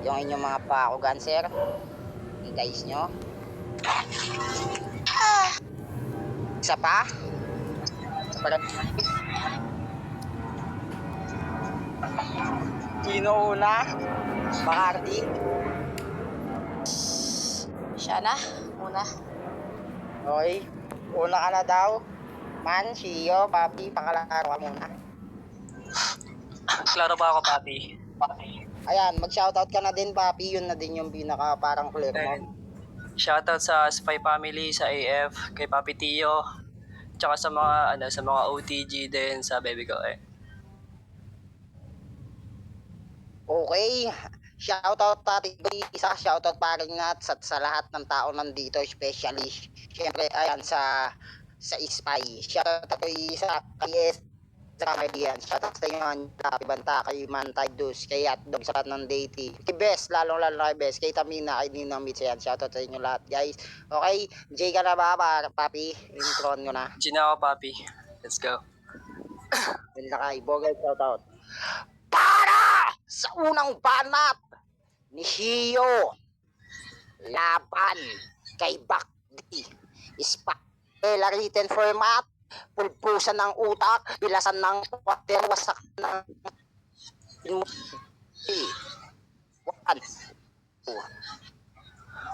yung inyong mga pako ganser. I-guys nyo. Isa pa. Sino una? Bacardi. Siya na, muna. Okay. Una ka na daw. Man, Shio, Papi, pakalaro ka muna. Klaro ba ako, Papi? Ayan, mag-shoutout ka na din, Papi. Yun na din yung pinaka parang clear mo. Shoutout sa Spy Family, sa AF, kay Papi Tio, tsaka sa mga OTG din sa baby ko eh. Okay. Shoutout Tati Isa, shoutout paring Nats at sa lahat ng tao nandito, especially syempre ayan sa Spy. Shoutout kay Isa, kay S, sa kaibigan. Shoutout sa inyo, Happy Banta, kay Mantay Dus, kay Atdog sa lahat ng Deity. Kay Best, lalo kay Best, kay Tamina, kay Ninong Mitz, yan. Shoutout sa inyo lahat, guys. Okay, Jay ka na ba, Papi? Intro ko na. Gina ako, Papi. Let's go. Lakay, Bogay, shoutout. Para sa unang banat ni Shio, laban kay Bakdi, Spapela written format, pulpusan ng utak, bilasan ng water, wasak ng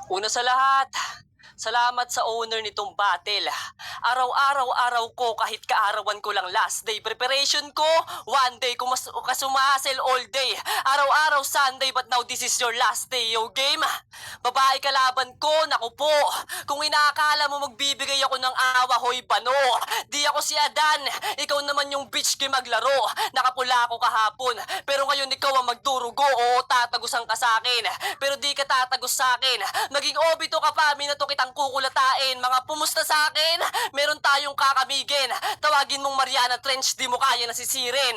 Una sa lahat, salamat sa owner nitong battle. Araw-araw ko kahit kaarawan ko lang last day. Preparation ko, one day ko kasumasel all day. Araw-araw Sunday but now this is your last day. Yo game, babae kalaban ko, naku po. Kung inaakala mo magbibigay ako ng awa, hoy bano. Di ako si Adan, ikaw naman yung bitch kay maglaro. Nakapula ako kahapon, pero ngayon ikaw ang magdurugo. Oo, tatagusan ka sa akin, pero di ka tatagos sa akin. Maging obito ka pa, minato kitang kukulatain. Mga pumusta sa akin, meron tayong kakamigin. Tawagin mong Mariana Trench, di mo kaya nasisirin.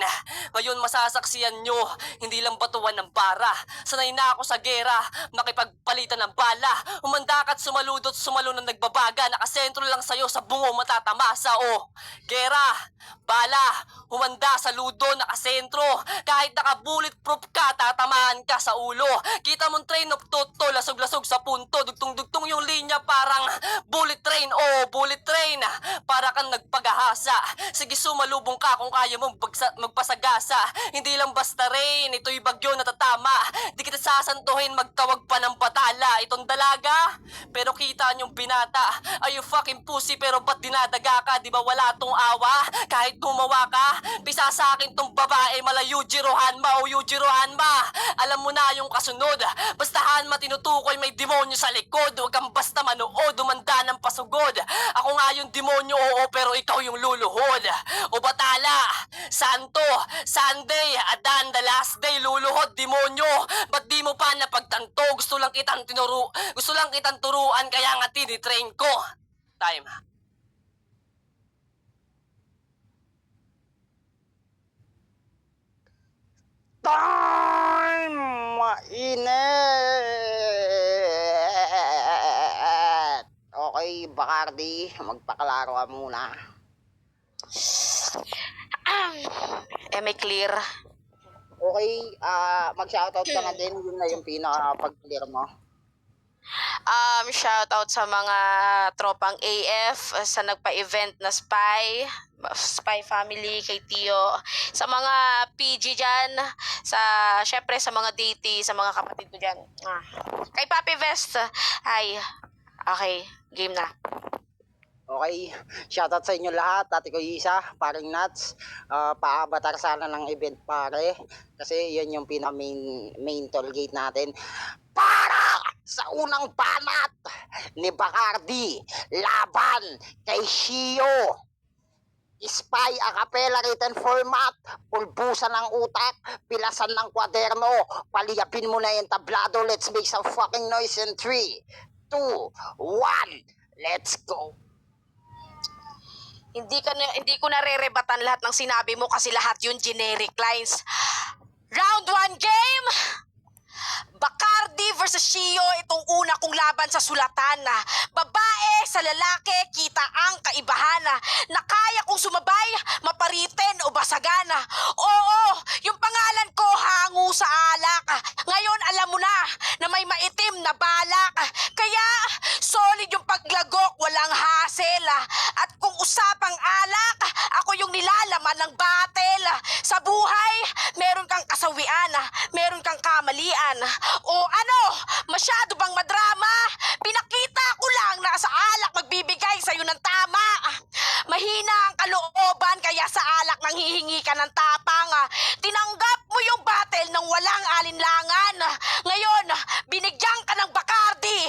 Ngayon masasaksiyan nyo, hindi lang batuan ng bara. Sanay na ako sa gera, makipagpalitan ng bala. Umanda ka't sumaludot, sumalo na nagbabaga. Nakasentro lang sa'yo, sa bungo matatamasa. O, gera, bala, humanda sa ludo, nakasentro. Kahit naka-bulletproof ka, tatamaan ka sa ulo. Kita mong train of thought to, lasog-lasog sa punto. Dugtong-dugtong yung linya, parang bullet train. O, bullet train, para kang nagpagahasa. Sige, sumalubong ka kung kaya mong magpasagasa. Hindi lang basta rain, ito'y bagyo na tatama. Di kita sasantuhin, magtawag pa ng batala. Itong dalaga, pero kita niyong binata. Are you fucking pussy, pero ba't dinadaga ka? Di ba wala tong awa? Kahit gumawa ka, pisa sa akin tong babae, mala Yujirohan ma o Yujirohan ma. Alam mo na yung kasunod, bastahan matinutukoy may demonyo sa likod. Huwag kang basta manood, umanda ng pasugod. Ako nga yung demonyo, oo, pero ikaw yung luluhod. O batala, santo, Sunday, Adan, the last day, luluhod, demonyo. Ba't di mo pa napagtanto? Gusto lang kitang turuan, kaya nga tinitrain ko. Time. Time! Mainit! Okay, Bacardi, magpakalaro ka muna. May clear. Okay, mag-shoutout ka na din. Yun na yung pinaka-pag-clear mo. Shoutout sa mga tropang AF, sa nagpa-event na Spy Family, kay Tio, sa mga PG dyan, syempre sa mga DT, sa mga kapatid ko dyan. Kay Papi Vest, ay, okay, game na. Okay, shoutout sa inyo lahat. Ate ko Isa, paring Nats, paabatar sana ng event pare. Kasi yun yung main toll gate natin. Para sa unang banat ni Bacardi, laban kay Shio, Spy a cappella written format, pulbusan ng utak, pilasan ng kwaderno, paliyapin mo na yung tablado. Let's make some fucking noise in 3, 2, 1, let's go. Hindi ko narerebatan lahat ng sinabi mo kasi lahat yun generic lines. Round 1 game! Bacardi versus Shio, itong una kong laban sa sulatan. Babae sa lalaki, kita ang kaibahan. Na kaya kong sumabay, maparitin o basagan. Oo, yung pangalan ko hango sa alak. Ngayon alam mo na, tanghalian. O ano, masyado bang madrama? Pinakita ko lang na sa alak magbibigay sa'yo ng tama. Mahina ang kalooban kaya sa alak nang hihingi ka ng tapang. Tinanggap mo yung battle ng walang alinlangan. Ngayon, binigyan ka ng Bacardi.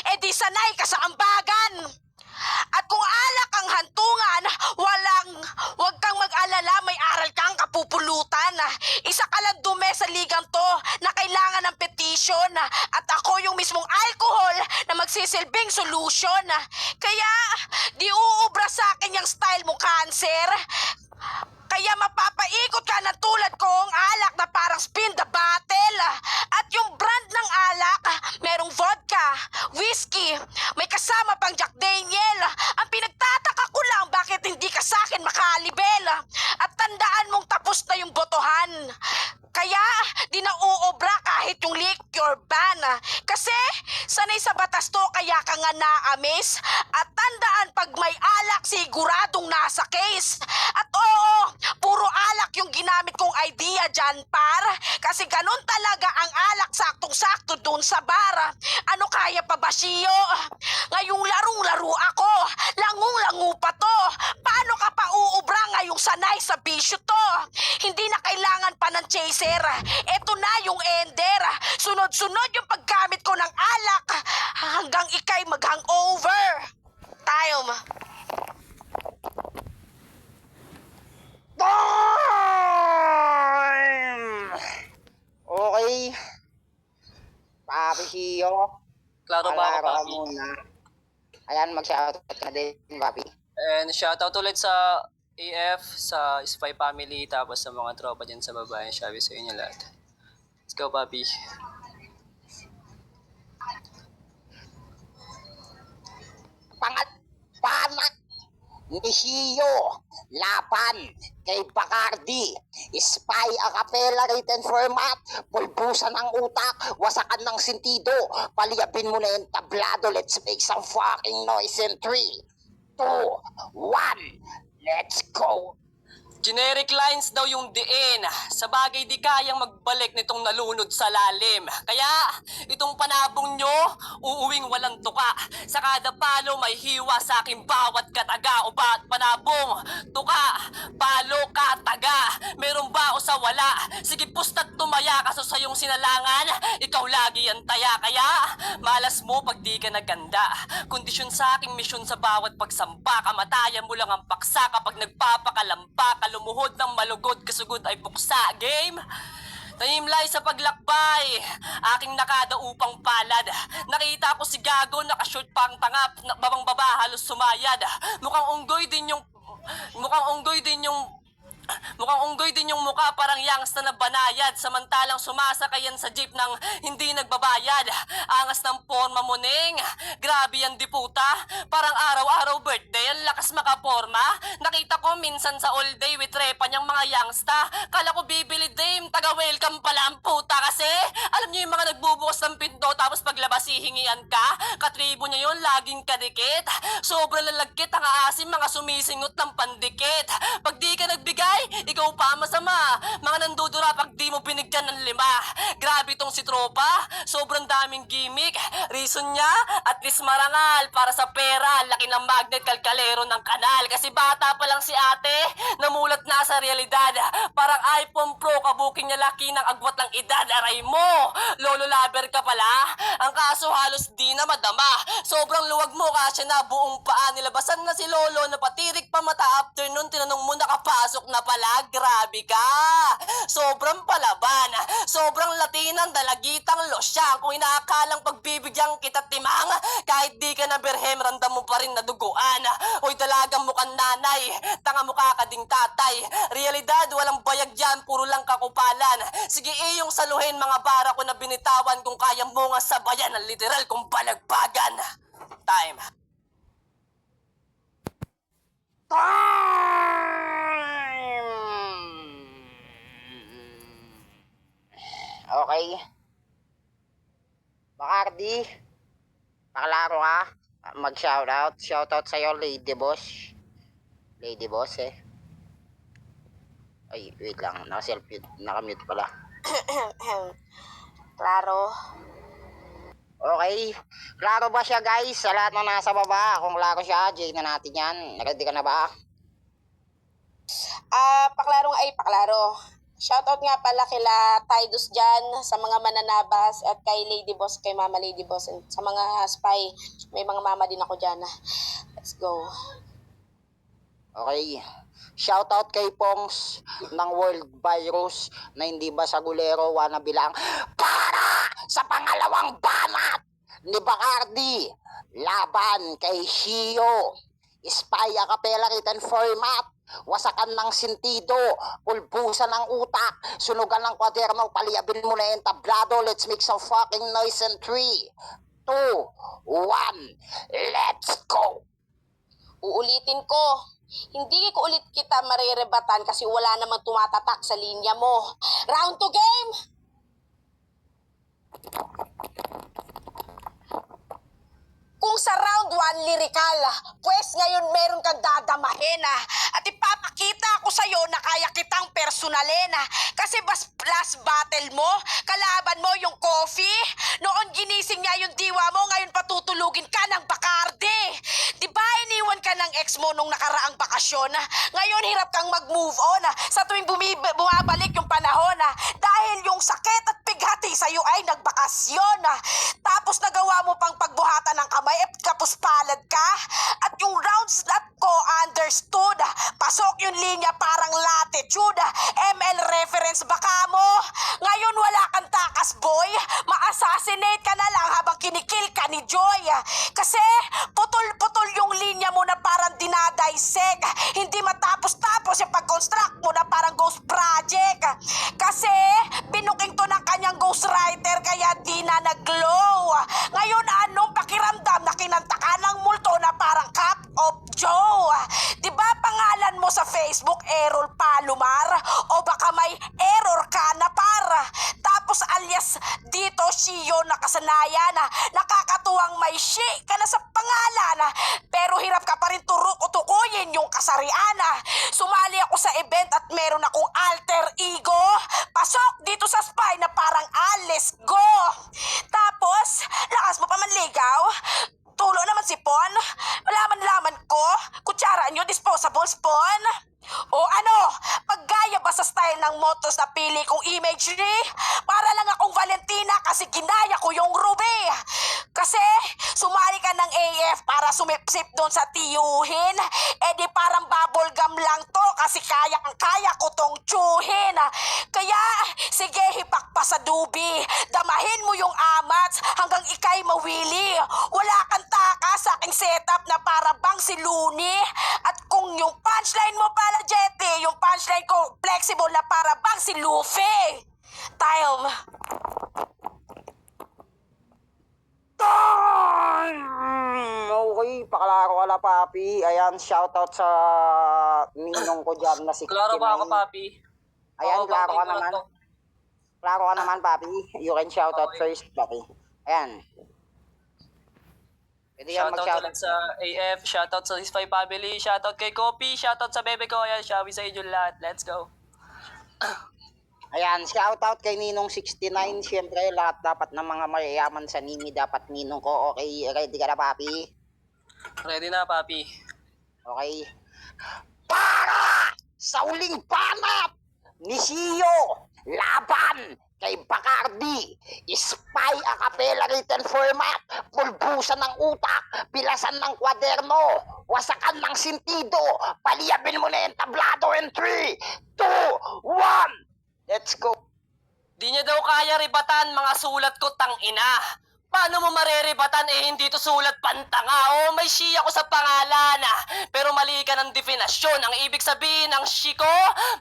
E di sanay ka sa ambagan. At kung alak ang hantungan, wag kang mag-alala, may aral kang kapupulutan. Isa ka lang dume sa ligang to na kailangan ng petition. At ako yung mismong alcohol na magsisilbing solution. Kaya, di uubra sa akin yung style mo, cancer. Kaya mapapaikot ka na tulad kong alak na parang spin the bottle. At yung brand ng alak, merong vodka, whiskey, may kasama pang Jack Daniel. Ang pinagtataka ko lang bakit hindi ka sa akin makalibel. At tandaan mong tapos na yung botohan. Kaya, di na uobra kahit yung liquor ban. Kasi, sanay sa batas to kaya ka nga naamis. At tandaan pag may alak, siguradong nasa case. At oo, puro alak yung ginamit kong idea dyan, par. Kasi ganun talaga ang alak saktong-sakto dun sa bar. Ano kaya pa ba, Shio? Ngayong larong-laro ako, langung-langu pa to. Paano ka pa uubra ngayong sanay sa bisyo to? Hindi na kailangan pa ng chaser. Eto na yung ender. Sunod-sunod yung paggamit ko ng alak hanggang ikay mag-hangover. Time. Time! Okay. Papi Shio. Klaro ba ako, Palaro ka papi? muna. Ayan, mag-shoutout ka din, papi. And shoutout ulit sa AF, sa Spy Family, tapos sa mga tropa dyan sa babae. Sabi sa inyo lahat. Let's go, papi. Panak ni Shio laban kay Bacardi. Spy a cappella written format, pulbusan ng utak, wasakan ng sentido, paliyabin mo na yung tablado. Let's make some fucking noise in 3, 2, 1, let's go. Generic lines daw yung diin. Sa bagay di kayang magbalik nitong nalunod sa lalim. Kaya, itong panabong nyo, uuwing walang tuka. Sa kada palo may hiwa sa aking bawat kataga. O ba't panabong, tuka, palo, kataga. Meron ba o sa wala? Sige pusta't tumaya kaso sa iyong sinalangan. Ikaw lagi ang taya. Kaya, malas mo pag di ka naganda. Kondisyon sa aking misyon sa bawat pagsampa. Kamatayan mo lang ang paksa kapag nagpapakalampa. Lumuhod ng malugod, kasugod ay buksa. Game? Tahimlay sa paglakbay, aking nakada upang palad. Nakita ko si Gago, nakashoot pang tangap, babang baba, halos sumayad. Mukhang unggoy din yung mukha, parang youngster na banayad. Samantalang sumasakayan sa jeep ng hindi nagbabayad. Angas ng forma mo, Neng. Grabe yan, diputa. Parang araw-araw birthday, ang lakas makaporma. Nakita ko minsan sa all day with repa niyang mga youngsta. Kala ko bibili dame, taga-welcome pala ang puta. Kasi, alam niyo yung mga nagbubukas ng pinto tapos paglabas hihingian ka? Katribo niya yun, laging kadikit. Sobrang lalagkit ang aasim, mga sumisingot ng pandikit. Pag di ka nagbigay, ikaw pa masama. Mga nandudura pag di mo binigyan ng 5. Grabe tong si tropa, sobrang daming gimmick. Reason niya, at least marangal. Para sa pera, laki ng magnet, kalkalero ng kanal. Kasi bata pa lang si ate, namulat na sa realidad. Parang iPhone Pro, kabuking niya laki ng agwat ng edad. Aray mo, lolo lover ka pala. Ang kaso halos di na madama. Sobrang luwag mo kasi na buong paa. Nilabasan na si lolo, napatirik pa mata. After nun, tinanong mo nakapasok na pala. Grabe ka. Sobrang palaban. Sobrang latinan, dalagitang losyang. Kung inaakalang pagbibigyan kita timang, kahit di ka na berhem, randam mo pa rin na duguan. Uy, dalagang mukhang nanay, tanga mukha ka ding tatay. Realidad, walang bayag yan, puro lang kakupalan. Sige, iyong saluhin mga bara ko na binitawan. Kung kaya mo nga sabayan ang literal kung balagbagan. Time. Okay. Bacardi, pakalaro ka. Mag-shoutout. Shoutout sa'yo, Lady Boss. Lady Boss, eh. Ay, wait lang. Naka-self-mute. Naka-mute pala. Klaro. Okay. Klaro ba siya guys? Sa lahat na nasa baba. Kung klaro siya, Jay na natin yan. Ready ka na ba? Paklaro. Shoutout nga pala kila Tidus dyan, sa mga mananabas, at kay Lady Boss, kay Mama Lady Boss, and sa mga spy. May mga mama din ako dyan. Let's go. Okay. Shoutout kay Pongs ng World Virus na hindi ba sa gulero wanna bilang para sa pangalawang banat ni Bacardi laban kay Shio. Spy a cappella written format. Wasakan ng sentido, pulbusan ng utak, sunugan ng kwaderno, paliyabin mo na yung tablado. Let's make some fucking noise in 3, 2, 1, let's go! Uulitin ko. Hindi ko ulit kita marirebatan kasi wala namang tumatatak sa linya mo. Round 2 game! Kung sa round 1 lyrical, pues ngayon meron kang dadamahin at ipapakita ko sa'yo na kaya kitang personalin kasi last battle mo, kalaban mo yung coffee, noon ginising niya yung diwa mo, ngayon patutulugin ka ng Bacardi. Di ba iniwan ka ng ex mo nung nakaraang bakasyon? Ngayon hirap kang mag-move on sa tuwing bumabalik yung panahon dahil yung sakit at pighati sa'yo ay nagbakasyon. Tapos nagawa mo pang pagbuhatan ng kamay at kapos palad ka. At yung round slap ko understood. Pasok yung linya parang latitude. ML reference baka mo. Ngayon wala kang takas boy. Ma-assassinate ka na lang habang kinikil ka ni Joy. Kasi putol-putol yung linya mo na parang dinadayseg. Hindi matapos-tapos yung pag-construct mo na parang ghost project. Kasi binuking to ng kanyang ghostwriter kaya di na nag-glow. Ngayon anong pakiramdam na kinanta ka ng multo na parang Cup of Joe? Di ba pangalan mo sa Facebook Errol Palomar? O baka may error ka na para? Tapos alias dito Shio nakasanayan. Nakakatuwang may shi ka na sa pangalan. Pero hirap ka pa rin tukuyin yung kasarian. Sumali ako sa event at meron akong alter ego. Pasok dito sa spy na parang let's go. Tapos, lakas mo pa manligaw? Tulo naman si Pon? Malaman-laman ko? Kutsara nyo, disposable spoon? O ano, paggaya ba sa style ng motos na pili kong imagery? Para lang akong Valentina kasi ginaya ko yung Ruby. Kasi sumali ka ng AF para sumipsip doon sa tiyuhin. Eh di parang bubble gum lang to kasi kaya ko tong tsuhin. Kaya sige hipak pa sa dubi. Damahin mo yung amats hanggang ikay mawili. Wala kang taka sa aking setup na para bang si Looney. At kung yung punchline mo pala Jetty, yung punchline ko flexible na para bang si Luffy. Time. Okay, paklaro ka na papi. Ayan, shoutout sa ninong ko dyan na 69. Klaro ba ako, papi? Ayan, Oo, klaro papi, ka naman. klaro. Klaro ka naman papi. You can shoutout Okay. first papi. Ayan. Pwede yan Shoutout mag-shoutout. ulit sa AF, shoutout sa Spy Family, shoutout kay Kopi, shoutout sa bebe ko. Ayan, shoutout sa inyo lahat. Let's go. Ayan, shoutout kay Ninong 69. Siyempre, lahat dapat ng mga mayayaman sa Nini dapat ninong ko. Okay, ready ka na papi? Ready na, papi. Okay. Para sa uling banat ni Shio, laban kay Bacardi, spy a cappella written format, pulbusan ng utak, pilasan ng kwaderno, wasakan ng sentido, paliyabin mo na yung tablado in 3, 2, 1, let's go. Di niya daw kaya ribatan mga sulat ko, tang-ina. Paano mo mareribatan hindi to sulat pantanga? O may shi ako sa pangalan pero mali ka ng definasyon. Ang ibig sabihin ng shi ko,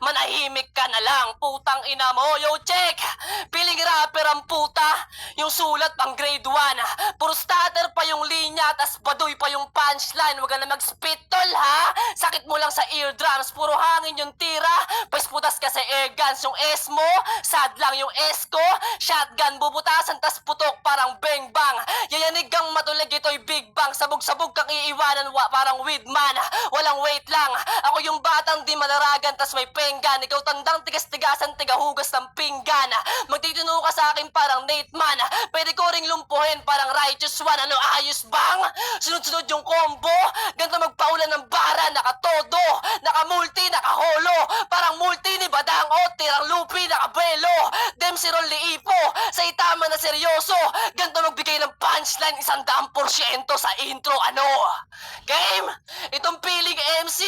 manahimik ka na lang. Putang ina mo, yo check. Piling rapper ang puta. Yung sulat pang grade 1. Puro stutter pa yung linya, tas baduy pa yung punchline. Huwag ka na mag-spit tol ha. Sakit mo lang sa eardrums, puro hangin yung tira. Pues putas ka sa air guns. Yung S mo, sad lang yung S ko. Shotgun bubutasan tas putok parang bang bang. Yayanig kang matulig ito'y big bang sa sabog-sabog kang iiwanan parang weed man. Walang wait lang. Ako yung batang di manaragan tas may penggan. Ikaw tandang tigas-tigasan, tigahugas ng pinggan. Magtitino ka sa akin parang Nate man. Pwede ko ring lumpuhin parang righteous one. Ano ayos bang? Sunod-sunod yung combo. Ganto magpaulan ng bara. Nakatodo, nakamulti, nakaholo. Parang multi ni Badang o tirang lupi, nakabelo. Dem si Ron Liipo, sa itama na seryoso. Ganto magbigay ng punchline 100% sa intro. Ano? Game? Itong piling MC.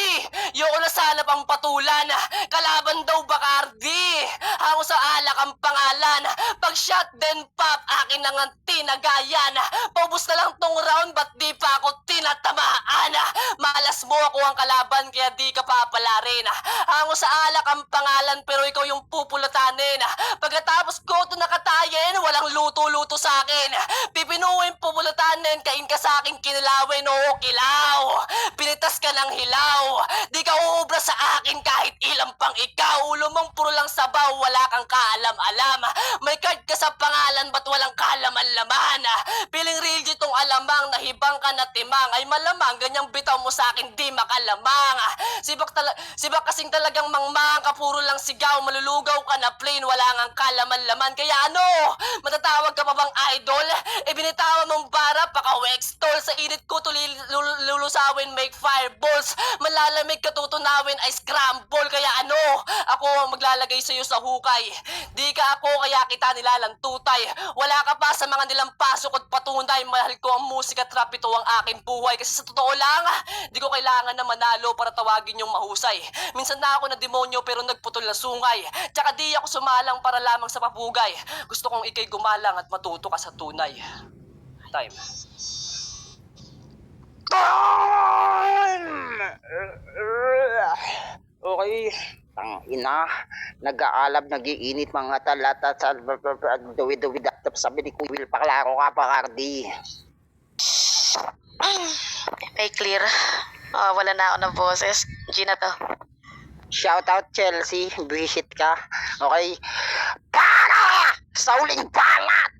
Yoko na sana pang patulan. Kalaban daw Bacardi. Ako sa alak ang pangalan. Pag shot then pop, akin ang tinagayan. Paubos na lang tong round, ba't di pa ako tinatamaan? Malas mo ako ang kalaban, kaya di ka papalarin. Ako sa alak ang pangalan, pero ikaw yung pupulatanin. Pagkatapos ko ito nakatayin, walang luto-luto sa akin. Pipinuhin pupulatanin, kain ka sa akin kinilawin, oo kilaw. Pinitas ka ng hilaw. Di ka uubra sa akin kahit ilang pang ikaw. Ulo mong puro lang sabaw, wala kang kaalam-alam. May card ka sa pangalan, ba't walang kalaman-laman? Piling real tong alamang, nahibang ka na timang. Ay malamang, ganyang bitaw mo sa akin, di makalamang. Sibak kasing talagang mangmang, kapuro lang sigaw. Malulugaw ka na plain, wala ngang kalaman-laman. Kaya ano, matatawag ka pa bang idol? Ibinitawan mong bara, paka-wex tol. Sa init ko lulusawin, make fireballs. Malalamig ka tutunawin, ay scramble. Kaya ano, ako ang maglalagay sa'yo sa hukay. Di ka ako, kaya kita nilalantutay. Wala ka pa sa mga nilampasok at patunay. Mahal ko ang musika, trap, ito ang aking buhay. Kasi sa totoo lang, di ko kailangan na manalo para tawagin yung mahusay. Minsan na ako na demonyo pero nagputol na sungay. Tsaka di ako sumalang para lamang sa papugay. Gusto kong ikay gumalang at matuto ka sa tunay. Time. Okay. Tangina, nag-aalab, nagiinit mga talata sa duwi-duwi datap, sabi ni Kuwil, paklaro ka pa, Cardi. May clear. Wala na ako ng boses. Gina to. Shoutout Chelsea, visit ka. Okay. Para sa uling balat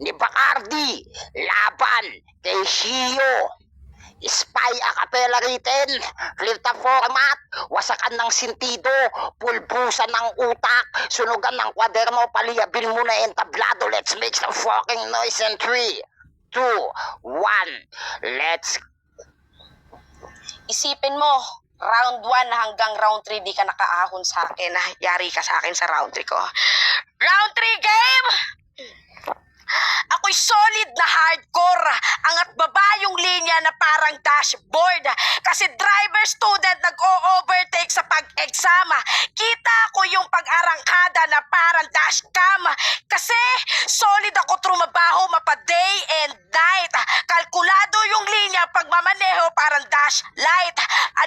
ni Bacardi, laban kay Shio. Spy a cappella written, flirta format, wasakan ng sintido, pulbusan ng utak, sunugan ng kwaderno, paliyabin mo na entablado. Let's make some fucking noise in 3, 2, 1, let's. Isipin mo, round 1 hanggang round 3 di ka nakaahon sa akin. Yari ka sa akin sa round 3 ko. Round 3 game! Ako'y solid na hardcore. Angat baba yung linya na parang dashboard. Kasi driver student nag-o-overtake sa pag-exam. Kita ko yung pag-arangkada na parang dashcam. Kasi solid ako trumabaho mapa day and night. Kalkulado yung linya pag mamaneho parang dash light.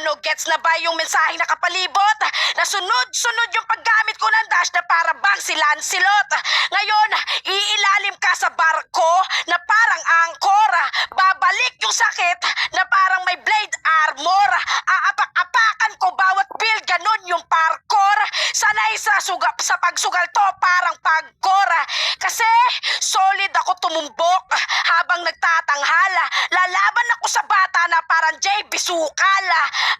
Ano, gets na ba yung mensaheng nakapalibot? Na sunod-sunod yung paggamit ko ng dash na para bang si Lancelot. Ngayon, iilalim ka sa barko na parang angkor. Babalik yung sakit na parang may blade armor. Aapak-apakan ko bawat build, ganon yung parkour. Sanay sa pagsugal to parang pagkor. Kasi solid ako tumumbok habang nagtatanghala. Lalaban ako sa bata na parang Jay Bisukal.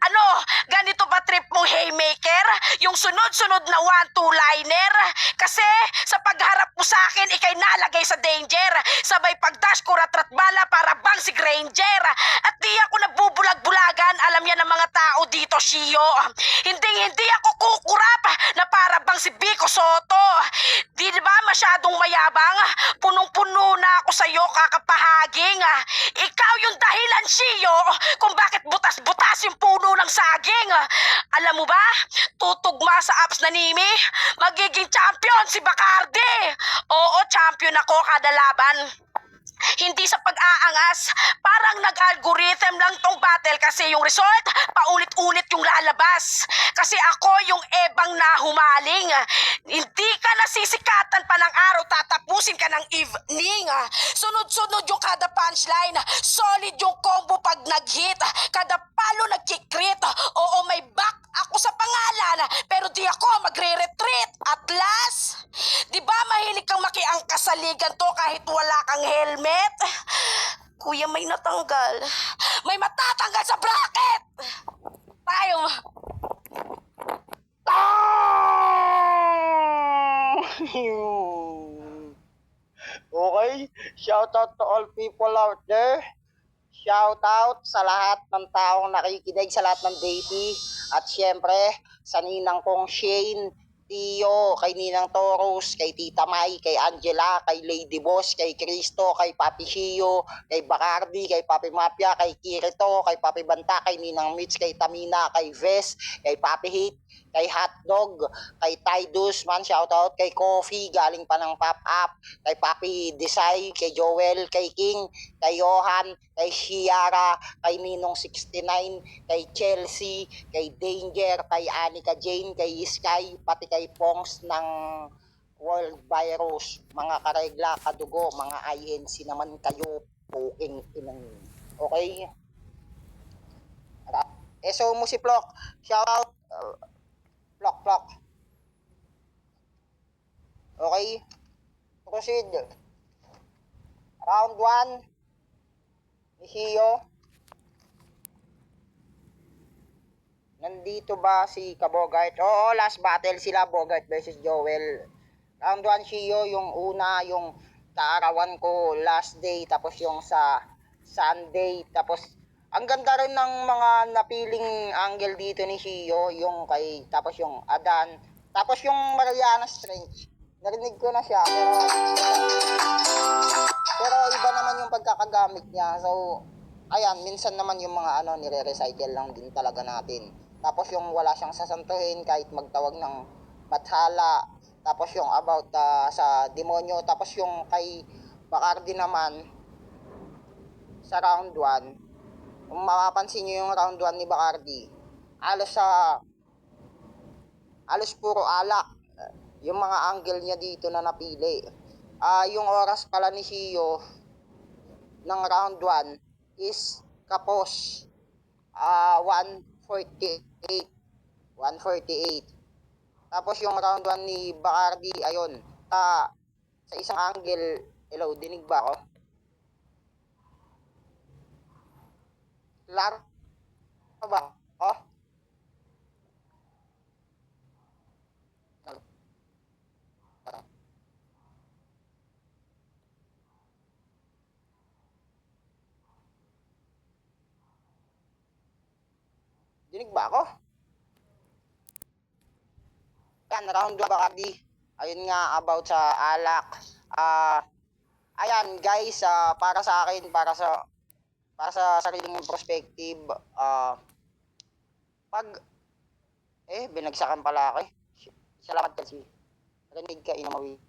Ano, ganito ba trip mong haymaker? Yung sunod-sunod na 1-2-liner? Kasi sa pagharap mo sa akin, ikay nalagay sa danger. Sabay pagdash ko ratrat bala para bang si Granger. At di ako nagbubulag-bulagan, alam yan ng mga tao dito, Shio. Hindi ako kukurap na para bang si Vico Soto. Di ba masyadong mayabang? Punong-puno na ako sa'yo kakapahaging. Ikaw yung dahilan, Shio, kung bakit butas-butas yung puno ng saging. Alam mo ba, tutugma sa apps na Nimi, magiging champion si Bacardi. Oo, champion ako kada laban. Hindi sa pag-aangas, parang nag-algorithm lang tong battle kasi yung result, paulit-ulit yung lalabas. Kasi ako yung ebang nahumaling. Hindi ka nasisikatan pa ng araw, tatapusin ka ng evening. Sunod-sunod yung kada punchline, solid yung combo pag nag-hit. Kada palo nag-kick-crit. Oo, may back ako sa pangalan, pero di ako magre-retreat. At last, di ba mahilig kang makiangkas sa ligan to kahit wala kang helmet? Kuya, may natanggal. may matatanggal sa bracket! Tayo! Okay, shout out to all people out there. Shout out sa lahat ng taong nakikinig, sa lahat ng deity. At syempre, sa ninang kong Shane, Tio, kay Ninang Taurus, kay Tita Mai, kay Angela, kay Lady Boss, kay Cristo, kay Papi Shio, kay Bacardi, kay Papi Mafia, kay Kirito, kay Papi Banta, kay Ninang Mitch, kay Tamina, kay Ves, kay Papi Hit, kay Hotdog, kay Tidus, man shoutout, kay Coffee, galing pa ng Pop Up, kay Papi Desai, kay Joel, kay King, kay Johan, kay Shiara, kay Ninong 69, kay Chelsea, kay Danger, kay Anika Jane, kay Sky, pati kay Pongs ng World Virus, mga karegla, kadugo, mga INC naman kayo, puking inang. Okay? So mo si Plok, shout out, Plok. Okay? Proceed. Round 1. Hio. Nandito ba si Kabogart? Oo, last battle sila, Bogart versus Joel. Round 1, Shio, yung una, yung kaarawan ko last day, tapos yung sa Sunday, tapos ang ganda rin ng mga napiling angle dito ni Shio, yung kay, tapos yung Adan, tapos yung Mariana Strange. Narinig ko na siya, pero iba naman yung pagkakagamit niya. So, ayan, minsan naman yung mga nire-recycle lang din talaga natin. Tapos yung wala siyang sasantuhin kahit magtawag ng bathala. Tapos yung about sa demonyo. Tapos yung kay Bacardi naman sa round 1. Kung mapapansin nyo yung round 1 ni Bacardi, alos puro alak. Yung mga angle niya dito na napili. Yung oras pala ni Shio ng round 1 is kapos 148. Tapos yung round 1 ni Bacardi, ayun, sa isang angle, hello, dinig ba ako? Klaro ba? Oh, dinig ba ako? Yan, round 2 Bacardi. Ayun nga, about sa alak. Ayan guys, para sa akin, para sa sariling perspective, pag binagsakan pala ako eh. Salamat kasi. Rinig ka inamawi.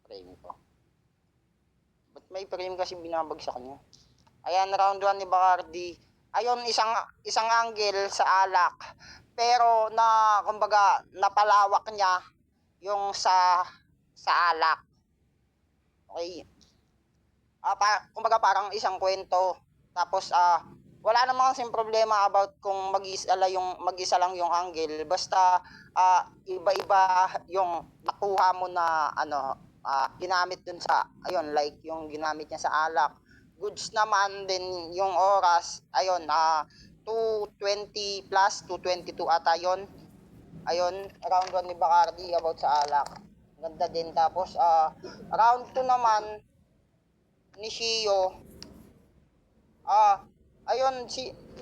Frame ko. Ba't may frame kasi binabagsak niya? Ayan, round 1 ni Bacardi. Ayun, isang angle sa alak. Pero kumbaga, napalawak niya yung sa alak. Okay. Kumbaga parang isang kwento. Tapos wala namang kasing problema about kung mag-isa lang yung angle. Basta iba-iba yung nakuha mo na ginamit dun sa ayun, like yung ginamit niya sa alak. Goods naman din yung oras. Ayun, 2:20 plus 2:22 ata yun. Ayun, round 1 ni Bacardi about sa alak. Ganda din. Tapos round 2 naman ni Shio. Ayun,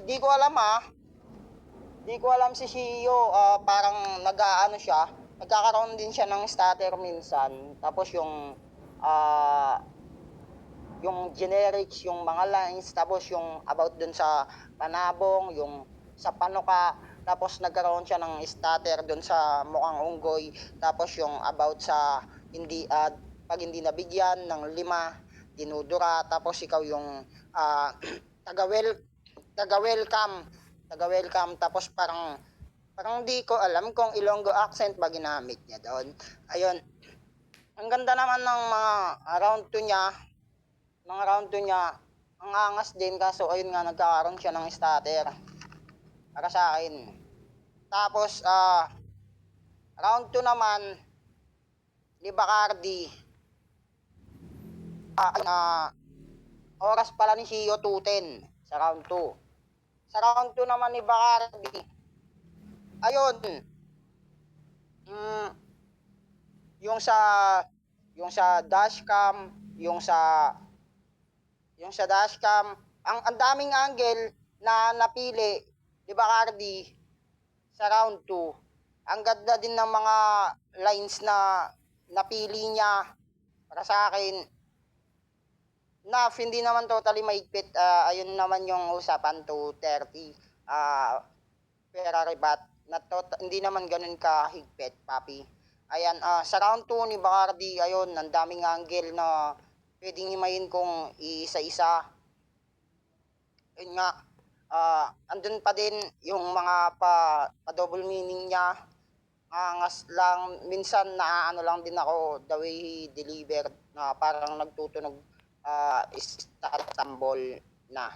di ko alam Di ko alam si Shio, parang siya, nagkakaroon din siya ng stutter minsan. Tapos yung generics, yung mga lines, tapos yung about dun sa panabong, yung sa panuka, tapos nagkaroon siya ng stutter dun sa mukhang unggoy, tapos yung about sa pag hindi nabigyan ng 5, dinudura, tapos ikaw yung taga-welcome, tapos parang di ko alam kung Ilonggo accent ba ginamit niya doon. Ayun, ang ganda naman ng mga round 2 niya, ang angas din, kaso ayun nga, nagkakaroon siya ng stutter para sa akin. Tapos round 2 naman ni Bacardi, oras pala ni Shio 2:10 sa round 2. Sa round 2 naman ni Bacardi, ayun, mm, yung sa dashcam, yung sa dashcam, ang daming angle na napili ni Bacardi sa round 2. Ang ganda din ng mga lines na napili niya para sa akin. Hindi naman totally mahigpit. Ayun naman yung usapan, 230. Ferrari bat. Hindi naman ganun kahigpit, papi. Ayan, sa round 2 ni Bacardi, ayun, ang daming angle na pwedeng himayin kung isa-isa. Yun nga, andun pa din yung mga pa-double meaning niya. Angas lang, minsan naaano lang din ako the way he delivered na parang nagtutunog Istanbul na.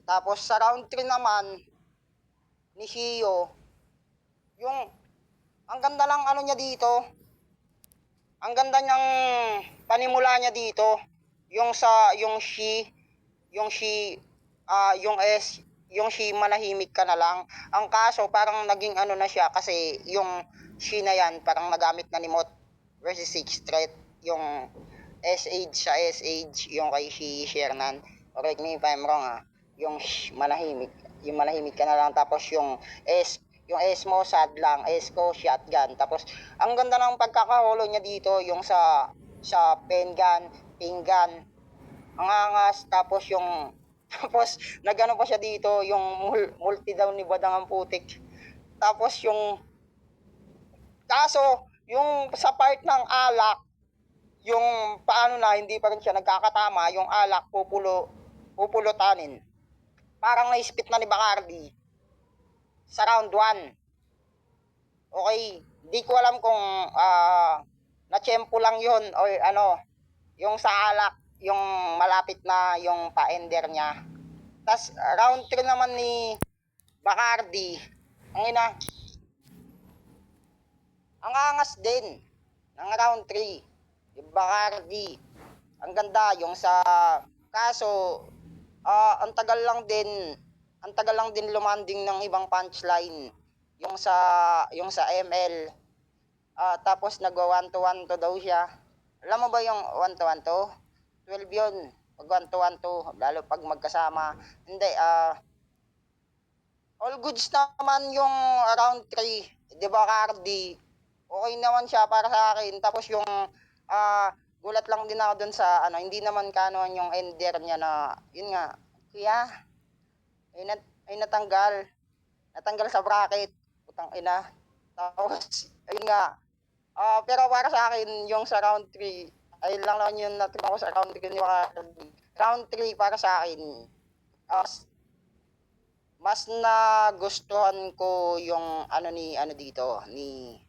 Tapos sa round 3 naman ni Shio, yung ang ganda lang ano niya dito. Ang ganda niyang panimula niya dito. Yung yung she manahimik ka na lang. Ang kaso parang naging ano na siya kasi yung she na yan parang nagamit na ni Mot versus 6 threat. Yung SH sa SH, yung kay she Shernan. Correct me if I'm wrong Yung manahimik ka na lang, tapos yung S mo sad lang, S ko shotgun. Tapos ang ganda ng pagkakaholo niya dito, yung sa pen gun, ping gun, ang angas. Tapos nagano pa siya dito, yung multi down ni Badang ang putik. Tapos yung sa part ng alak, yung paano na hindi pa rin siya nagkakatama, yung alak pupulutanin. Parang na-spit na ni Bacardi sa round 1. Okay, di ko alam kung na-tsempo lang yun or ano, yung sa alak, yung malapit na yung pa-ender niya. Tas round 3 naman ni Bacardi, ang angas din ng round 3. Yung Bacardi, ang ganda yung sa kaso ang tagal lang din lumanding ng ibang punchline yung sa ML. Tapos nagwa 1 to 1 to daw siya. Alam mo ba yung 1 to 1 to? 12 yun. Pag 1 to 1 to, lalo pag magkasama. Hindi, all goods naman yung round 3. Di ba, Cardi? Okay naman siya para sa akin. Tapos yung gulat lang din ako dun sa hindi naman kanon yung ender niya na, yun nga, kuya, ay natanggal sa bracket. Putang ina. Tapos, ayun nga, pero para sa akin, yung sa round 3, ayun lang naman yung natin ako sa round 3 ni Bacardi. Round 3 para sa akin, mas nagustuhan ko yung dito, ni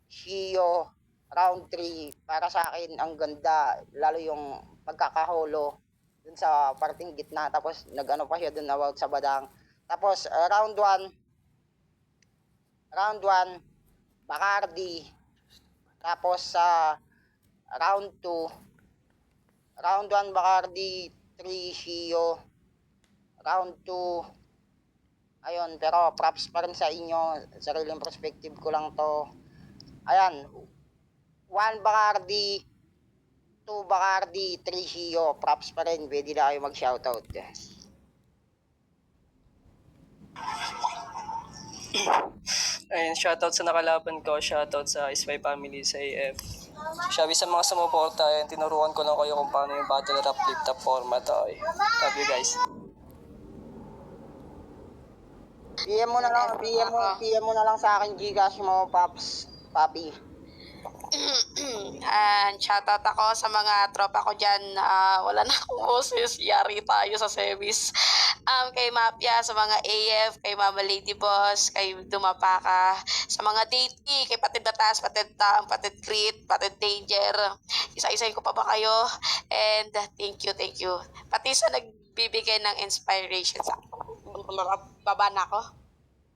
Shio. Round 3, para sa akin, ang ganda. Lalo yung pagkakaholo dun sa parting gitna. Tapos, nag-ano pa siya dun about sa Badang. Tapos, round 1, Bacardi. Tapos sa round 1 Bacardi, 3 Shio. Round 2, ayun, pero props pa rin sa inyo, sariling perspective ko lang to. Ayan, 1 Bacardi, 2 Bacardi, 3 Shio, props pa rin, pwede na kayo mag-shoutout. Ayun, shoutout sa nakalaban ko, shoutout sa Spy Family, sa AF. Sabi sa mga sumuporta, ayun, tinuruan ko lang kayo kung paano yung battle rap flip-top format. Okay. Love you guys. PM mo na lang sa akin Gcash mo, papi. And shoutout ako sa mga tropa ko dyan. Wala na akong boses. Yari tayo sa semis. Kay Mafia, sa mga AF, kay Mama Lady Boss, kay Dumapaka, sa mga Daty, kay Patid Datas, Patid Tam, Patid Crit, Patid Danger. Isa-isahin ko pa ba kayo? And thank you. Pati sa nagbibigay ng inspiration sa baba na ako.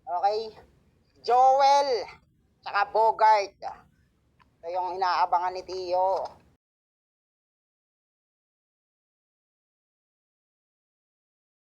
Okay. Joel, tsaka Bogart. Ito yung inaabangan ni Tio.